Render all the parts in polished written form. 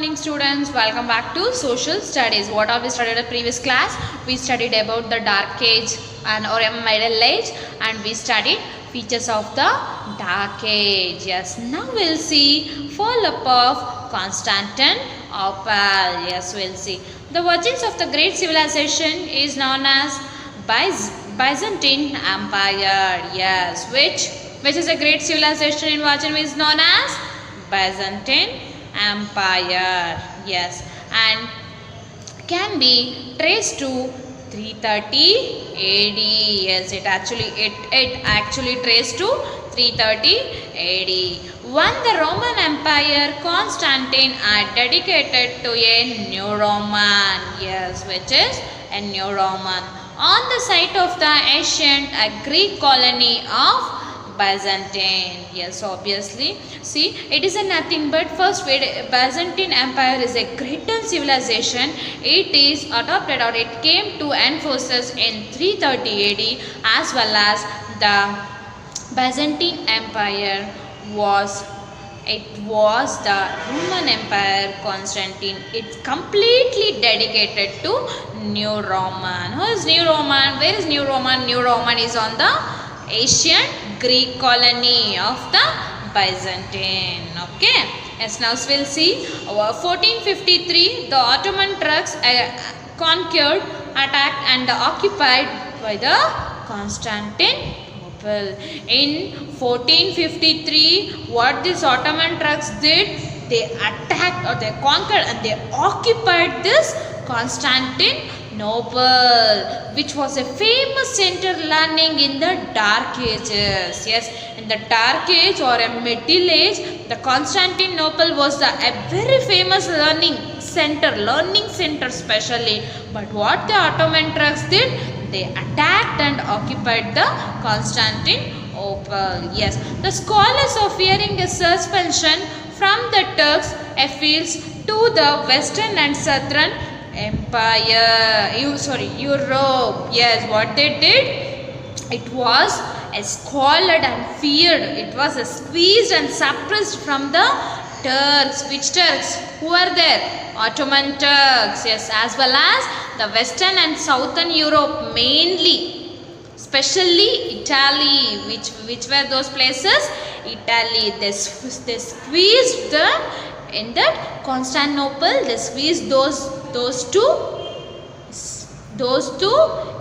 morning students, welcome back to social studies. What have we studied in the previous class? We studied about the dark age and or middle age, and we studied features of the dark age. Yes, now we'll see fall up of Constantinople. Yes, we'll see. The origins of the great civilization is known as Byzantine Empire. Yes, which is a great civilization in origin is known as Byzantine Empire. Yes, and can be traced to 330 AD. Yes, it actually traced to 330 AD. When the Roman Empire, Constantine had dedicated to a new Roman. Yes, which is a new Roman on the site of the ancient Greek colony of Byzantine. Yes, obviously. See, it is a nothing but first Byzantine Empire is a great civilization. It is adopted or it came to enforces in 330 AD, as well as the Byzantine Empire was the Roman Empire. Constantine, it's completely dedicated to New Roman. Who is New Roman? Where is New Roman? New Roman is on the ancient Greek colony of the Byzantine. Okay. Yes, now we'll see. 1453, the Ottoman Turks conquered, attacked and occupied by the Constantinople. In 1453, what these Ottoman Turks did, they attacked or they conquered and they occupied this Constantinople, which was a famous center learning in the Dark Ages. Yes, in the Dark Age or a Middle Age, the Constantinople was a very famous learning center especially. But what the Ottoman Turks did, they attacked and occupied the Constantinople. Yes, the scholars are fearing a suspension from the Turks appeals to the Western and Southern Europe. Yes, what they did, it was squalid and feared. It was squeezed and suppressed from the Turks. Which Turks? Who are there? Ottoman Turks. Yes, as well as the Western and Southern Europe mainly. Especially Italy. Which were those places? Italy. They squeezed them in that Constantinople. They squeezed those two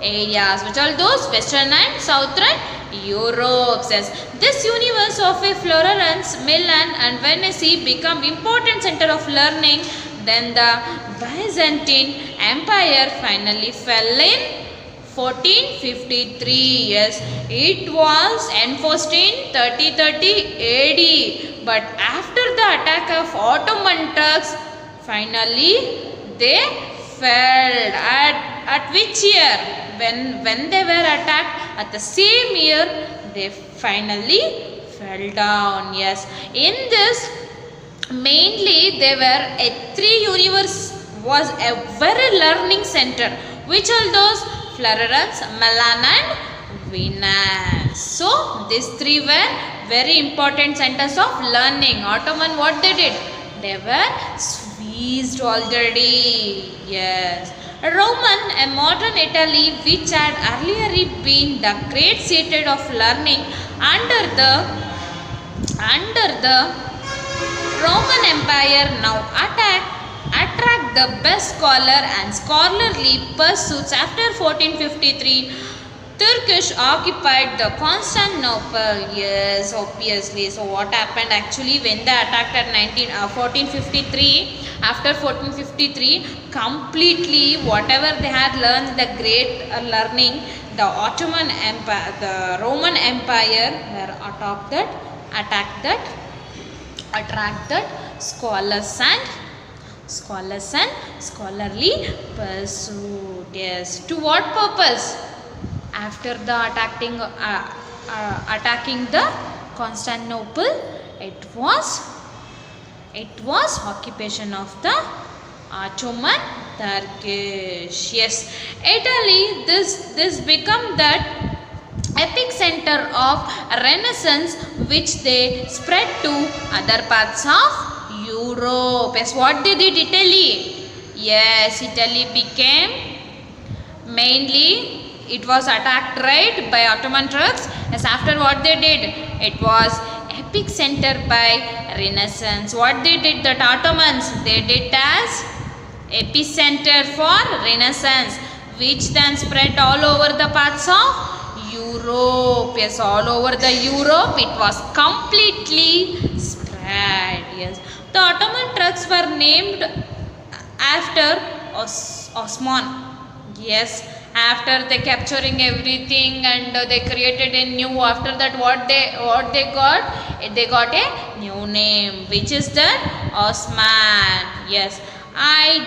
areas. Which are those? Western and Southern Europe. Says this universe of a Florence, Milan and Venice become important center of learning. Then the Byzantine Empire finally fell in 1453. Yes, it was enforced in 3030 AD. But after the attack of Ottoman Turks, finally they fell. At which year? When they were attacked, at the same year they finally fell down. Yes, in this mainly they were a three universe was a very learning center. Which are those? Florence, Milan and Venice. So these three were very important centers of learning. Ottoman, what they did? They were squeezed already. Yes. Roman, a modern Italy which had earlier been the great city of learning under the Roman Empire, now attract the best scholar and scholarly pursuits. After 1453, Turkish occupied the Constantinople. Yes, obviously. So what happened actually when they attacked at 1453? After 1453, completely whatever they had learned, the great learning, the Ottoman Empire, the Roman Empire were attract that scholars and scholarly pursuit. Yes, to what purpose? After the attacking the Constantinople, it was occupation of the Ottoman Turkish. Yes, Italy, this become that epic center of Renaissance, which they spread to other parts of Europe. Europe. Yes, what they did Italy? Yes, Italy became mainly it was attacked right by Ottoman Turks. Yes, after what they did, it was epic center by Renaissance. What they did, that Ottomans, they did as epicenter for Renaissance, which then spread all over the parts of Europe. Yes, all over the Europe, it was completely spread. Yes, the Ottoman Turks were named after Osman. Yes, after they capturing everything and they created a new. After that, what they got? They got a new name, which is the Osman. Yes, I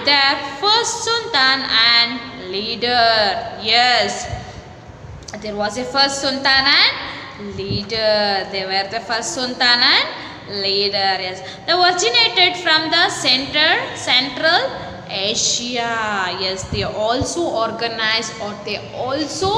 their first Sultan and leader. Yes, there was a first Sultan and leader. They were the first Sultan and leader. Yes, they originated from the Central Asia. Yes, they also organized or they also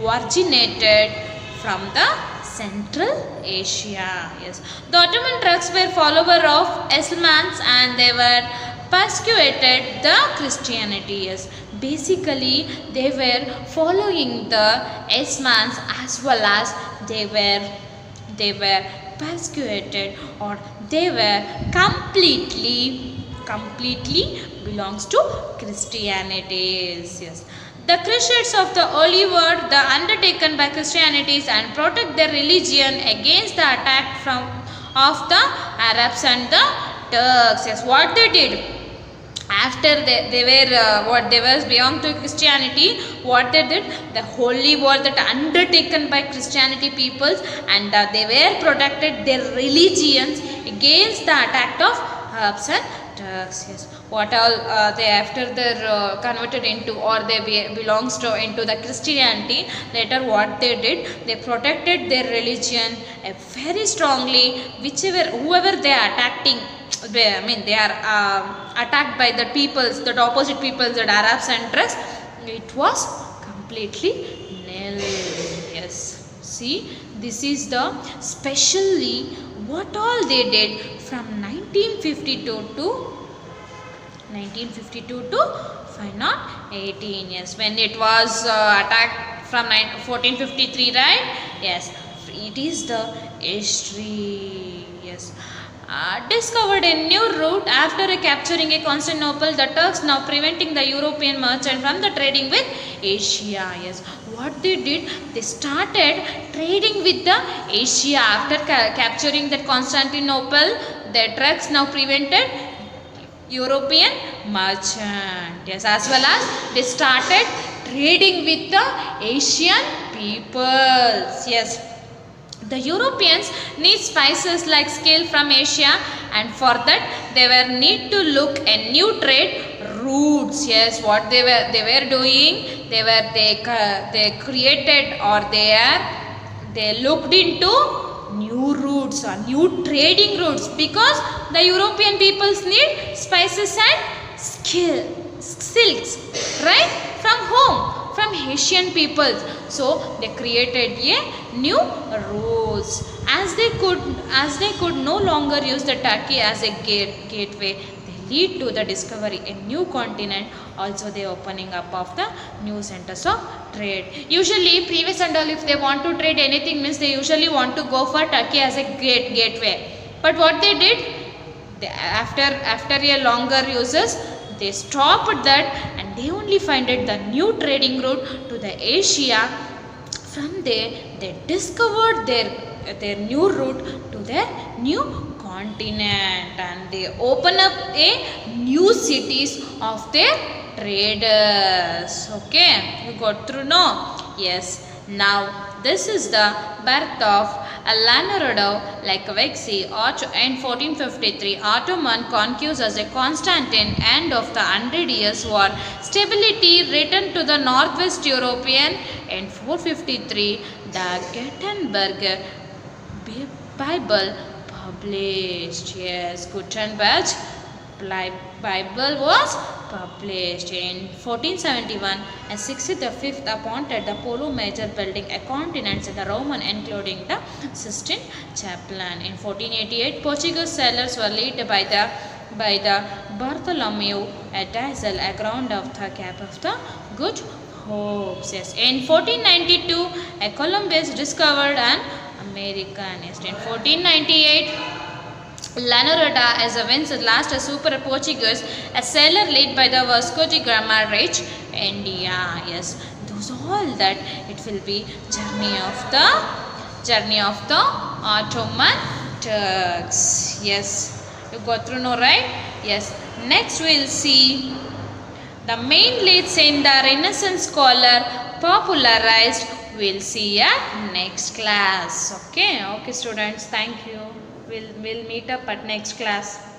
originated from the Central Asia. Yes, the Ottoman Turks were follower of Islam and they were persecuted the Christianity. Yes, basically they were following the Ismans as well as they were persecuted or they were completely belongs to Christianity. Yes, the Crusades of the early world, the undertaken by Christianities and protect their religion against the attack of the Arabs and the Turks. Yes, what they did after they were belong to Christianity, what they did, the holy war that undertaken by Christianity peoples and they were protected their religions against the attack of Arabs and Turks. Yes, what all they after they converted into or they belongs to into the Christianity, later what they did, they protected their religion very strongly. Whoever they are attacking, they are attacked by the peoples, the opposite peoples, the Arabs and Turks, it was completely nil. Yes, see, this is the specially what all they did from 1952 to 518. Yes, when it was attacked from 1453, right? Yes, it is the history. Yes, discovered a new route after capturing a Constantinople. The Turks now preventing the European merchant from the trading with Asia. Yes, what they did, they started trading with the Asia after capturing that Constantinople. The Turks now prevented European merchant. Yes, as well as they started trading with the Asian peoples. Yes, the Europeans need spices like scale from Asia, and for that they were need to look a new trade routes. Yes, what they were doing, they created or they looked into new routes or new trading routes because the European peoples need spices and silks, right? From whom? From Asian peoples. So they created a new routes. As they could no longer use the Turkey as a gateway, they lead to the discovery a new continent. Also they opening up of the new centers of trade. Usually previous and all, if they want to trade anything, means they usually want to go for Turkey as a gateway. But what they did, after a longer uses, they stopped that and they only finded the new trading route to the Asia. From there they discovered their new route to their new continent and they open up a new cities of their traders. Okay, you got through now? Yes. Now this is the birth of Leonardo Lacovici in 1453. Ottoman conquest as a Constantine, end of the Hundred Years' War. Stability returned to the Northwest European in 453. The Gutenberg Bible published. Yes, Gutenberg Bible was published. In 1471, a 65th appointed the Polo Major building a continent in the Roman, including the Sistine Chapel. In 1488, Portuguese sailors were led by the Bartholomew Diaz aground of the Cape of the Good Hope. Yes. In 1492, a Columbus discovered an American. Yes. In 1498, Lanorada as a Vincent last a super Portuguese, a sailor led by the Vasco da Gama reached India. Yes, those all that it will be journey of the Ottoman Turks. Yes, you got to know, right? Yes. Next we'll see the main leads in the Renaissance scholar popularized. We'll see at next class. Okay, students. Thank you. We'll meet up at next class.